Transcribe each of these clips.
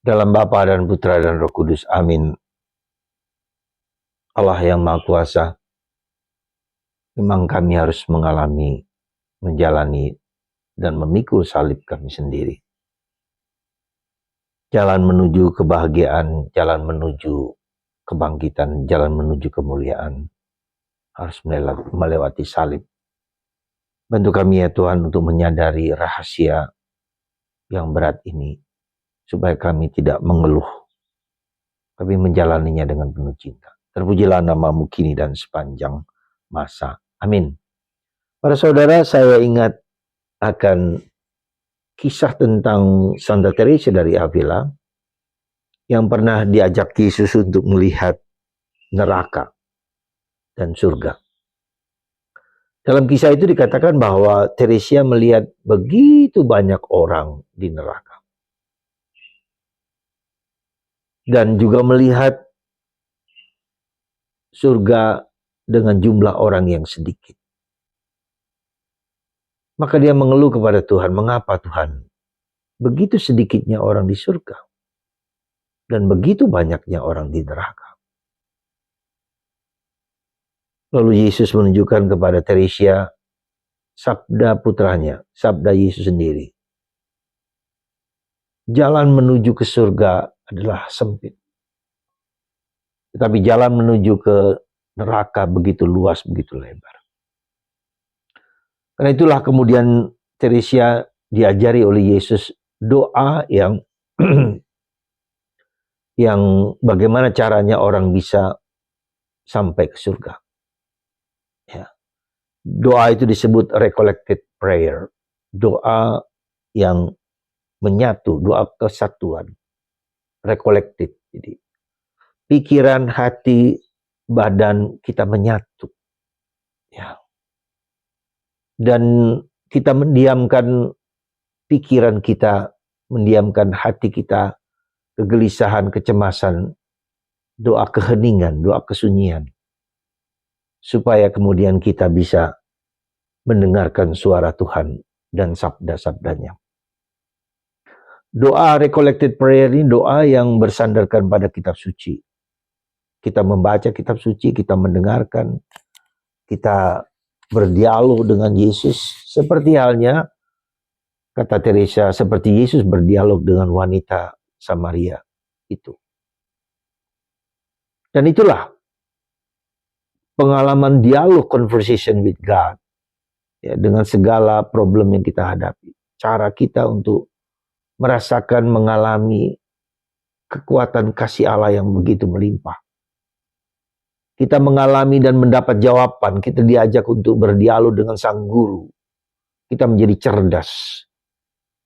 Dalam Bapa dan Putra dan Roh Kudus. Amin. Allah yang Maha Kuasa, memang kami harus mengalami, menjalani, dan memikul salib kami sendiri. Jalan menuju kebahagiaan, jalan menuju kebangkitan, jalan menuju kemuliaan harus melewati salib. Bantu kami ya Tuhan untuk menyadari rahasia yang berat ini, supaya kami tidak mengeluh, tapi menjalaninya dengan penuh cinta. Terpujilah namamu kini dan sepanjang masa. Amin. Para saudara, saya ingat akan kisah tentang Santa Teresa dari Avila yang pernah diajak Yesus untuk melihat neraka dan surga. Dalam kisah itu dikatakan bahwa Teresa melihat begitu banyak orang di neraka. Dan juga melihat surga dengan jumlah orang yang sedikit. Maka dia mengeluh kepada Tuhan, mengapa Tuhan begitu sedikitnya orang di surga dan begitu banyaknya orang di neraka. Lalu Yesus menunjukkan kepada Teresa sabda putranya, sabda Yesus sendiri. Jalan menuju ke surga adalah sempit. Tetapi jalan menuju ke neraka begitu luas, begitu lebar. Karena itulah kemudian Teresa diajari oleh Yesus doa yang yang bagaimana caranya orang bisa sampai ke surga. Ya. Doa itu disebut recollected prayer. Doa yang menyatu, doa kesatuan. Recollected. Jadi pikiran, hati, badan kita menyatu. Ya. Dan kita mendiamkan pikiran kita, mendiamkan hati kita, kegelisahan, kecemasan, doa keheningan, doa kesunyian. Supaya kemudian kita bisa mendengarkan suara Tuhan dan sabda-sabdanya. Doa recollected prayer ini doa yang bersandarkan pada kitab suci. Kita membaca kitab suci, kita mendengarkan, kita berdialog dengan Yesus. Seperti halnya, kata Teresa, seperti Yesus berdialog dengan wanita Samaria itu. Dan itulah pengalaman dialog, conversation with God, ya, dengan segala problem yang kita hadapi. Cara kita untuk merasakan, mengalami kekuatan kasih Allah yang begitu melimpah. Kita mengalami dan mendapat jawaban, kita diajak untuk berdialog dengan sang guru. Kita menjadi cerdas,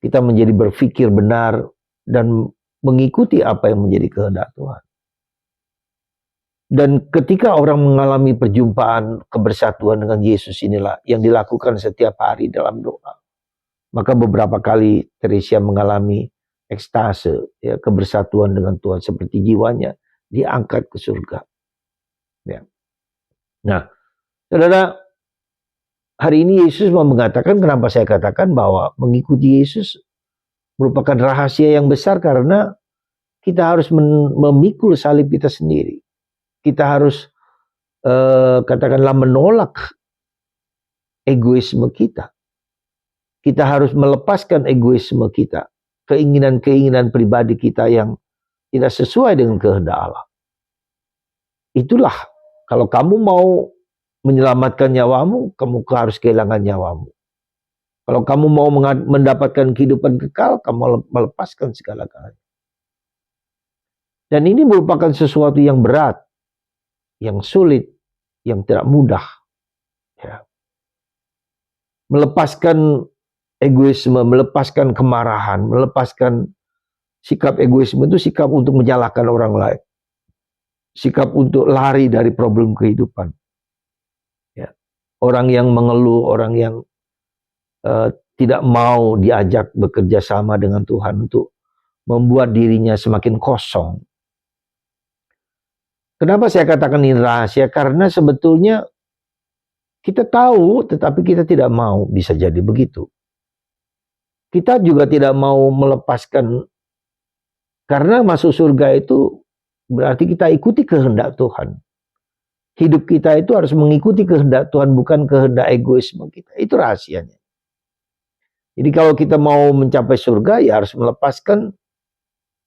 kita menjadi berpikir benar dan mengikuti apa yang menjadi kehendak Tuhan. Dan ketika orang mengalami perjumpaan kebersatuan dengan Yesus inilah yang dilakukan setiap hari dalam doa. Maka beberapa kali Teresa mengalami ekstase, ya, kebersatuan dengan Tuhan seperti jiwanya diangkat ke surga. Ya. Nah, saudara, hari ini Yesus mau mengatakan, kenapa saya katakan bahwa mengikuti Yesus merupakan rahasia yang besar karena kita harus memikul salib kita sendiri. Kita harus katakanlah menolak egoisme kita. Kita harus melepaskan egoisme kita, keinginan-keinginan pribadi kita yang tidak sesuai dengan kehendak Allah. Itulah, kalau kamu mau menyelamatkan nyawamu, kamu harus kehilangan nyawamu. Kalau kamu mau mendapatkan kehidupan kekal, kamu melepaskan segala-galanya. Dan ini merupakan sesuatu yang berat, yang sulit, yang tidak mudah. Ya. Melepaskan egoisme, melepaskan kemarahan, melepaskan sikap egoisme itu sikap untuk menyalahkan orang lain. Sikap untuk lari dari problem kehidupan. Ya. Orang yang mengeluh, orang yang tidak mau diajak bekerja sama dengan Tuhan untuk membuat dirinya semakin kosong. Kenapa saya katakan ini rahasia? Karena sebetulnya kita tahu, tetapi kita tidak mau, bisa jadi begitu. Kita juga tidak mau melepaskan Karena masuk surga itu berarti kita ikuti kehendak Tuhan. Hidup kita itu harus mengikuti kehendak Tuhan, bukan kehendak egoisme kita. Itu rahasianya. Jadi kalau kita mau mencapai surga, ya harus melepaskan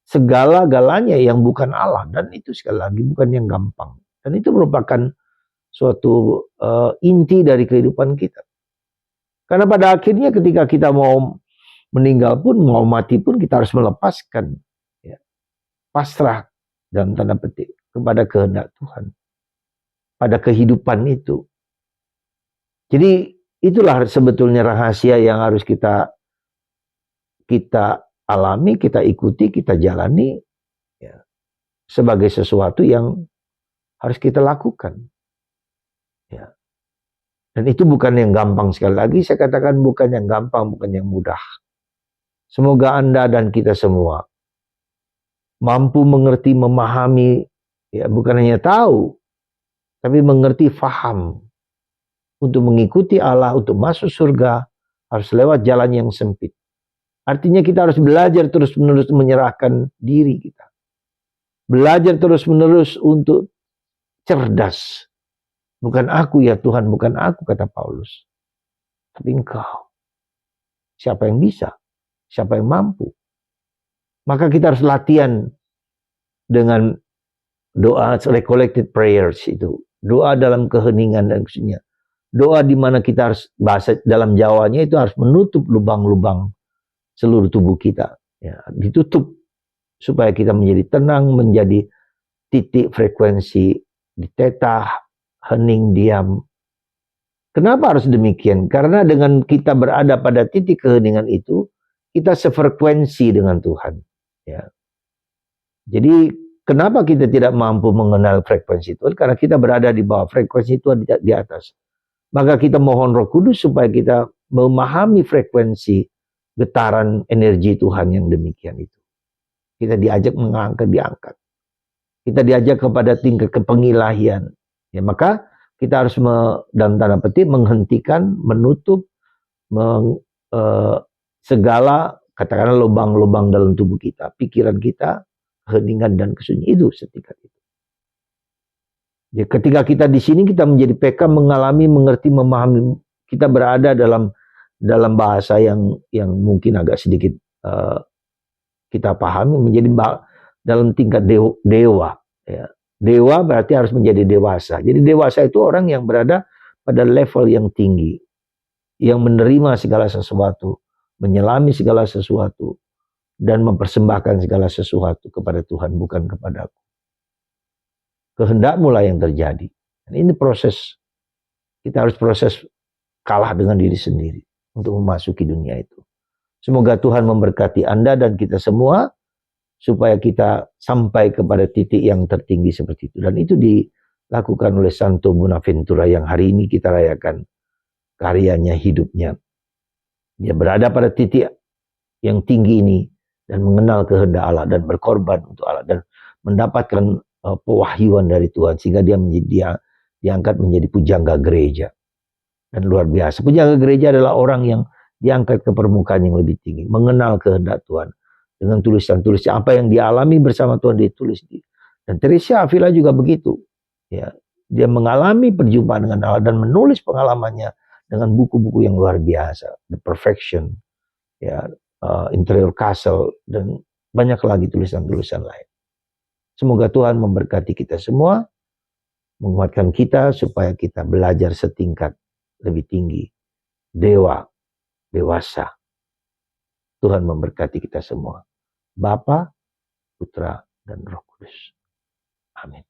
segala-galanya yang bukan Allah. Dan itu sekali lagi bukan yang gampang. Dan itu merupakan suatu inti dari kehidupan kita. Karena pada akhirnya ketika kita mau meninggal pun, mau mati pun, kita harus melepaskan. Ya, pasrah dalam tanda petik kepada kehendak Tuhan. Pada kehidupan itu. Jadi itulah sebetulnya rahasia yang harus kita alami, kita ikuti, kita jalani ya, sebagai sesuatu yang harus kita lakukan. Ya. Dan itu bukan yang gampang, sekali lagi saya katakan bukan yang gampang, bukan yang mudah. Semoga Anda dan kita semua mampu mengerti, memahami, ya bukan hanya tahu, tapi mengerti, faham. Untuk mengikuti Allah, untuk masuk surga, harus lewat jalan yang sempit. Artinya kita harus belajar terus-menerus menyerahkan diri kita. Belajar terus-menerus untuk cerdas. Bukan aku ya Tuhan, bukan aku, kata Paulus. Tapi Engkau. Siapa yang bisa? Siapa yang mampu? Maka kita harus latihan dengan doa recollected prayers itu. Doa dalam keheningan dan kesunyian. Doa di mana kita harus, bahasa dalam Jawanya itu harus menutup lubang-lubang seluruh tubuh kita. Ya, ditutup supaya kita menjadi tenang, menjadi titik frekuensi ditetah, hening, diam. Kenapa harus demikian? Karena dengan kita berada pada titik keheningan itu, kita sefrekuensi dengan Tuhan. Ya. Jadi kenapa kita tidak mampu mengenal frekuensi Tuhan? Karena kita berada di bawah frekuensi Tuhan di atas. Maka kita mohon Roh Kudus supaya kita memahami frekuensi getaran energi Tuhan yang demikian itu. Kita diajak diangkat. Kita diajak kepada tingkat kepengilahian. Ya, maka kita harus dalam tanda petik menghentikan, menutup segala katakanlah lubang-lubang dalam tubuh kita, pikiran kita, keheningan dan kesunyian itu setingkat itu. Ya, ketika kita di sini kita menjadi PK, mengalami, mengerti, memahami, kita berada dalam bahasa yang mungkin agak sedikit kita pahami, menjadi dalam tingkat dewa. Ya. Dewa berarti harus menjadi dewasa. Jadi dewasa itu orang yang berada pada level yang tinggi, yang menerima segala sesuatu, menyelami segala sesuatu, dan mempersembahkan segala sesuatu kepada Tuhan, bukan kepadaku. Kehendakmu lah yang terjadi. Dan ini proses, kita harus proses kalah dengan diri sendiri untuk memasuki dunia itu. Semoga Tuhan memberkati Anda dan kita semua, supaya kita sampai kepada titik yang tertinggi seperti itu. Dan itu dilakukan oleh Santo Bonaventura yang hari ini kita rayakan karyanya, hidupnya. Dia berada pada titik yang tinggi ini dan mengenal kehendak Allah dan berkorban untuk Allah dan mendapatkan pewahyuan dari Tuhan sehingga dia diangkat menjadi pujangga gereja. Dan luar biasa. Pujangga gereja adalah orang yang diangkat ke permukaan yang lebih tinggi, mengenal kehendak Tuhan dengan tulisan-tulisan apa yang dialami bersama Tuhan ditulis. Dan Teresa Avila juga begitu. Ya, dia mengalami perjumpaan dengan Allah dan menulis pengalamannya dengan buku-buku yang luar biasa, The Perfection, ya, Interior Castle, dan banyak lagi tulisan-tulisan lain. Semoga Tuhan memberkati kita semua, menguatkan kita supaya kita belajar setingkat lebih tinggi, dewasa. Tuhan memberkati kita semua. Bapa, Putra, dan Roh Kudus. Amin.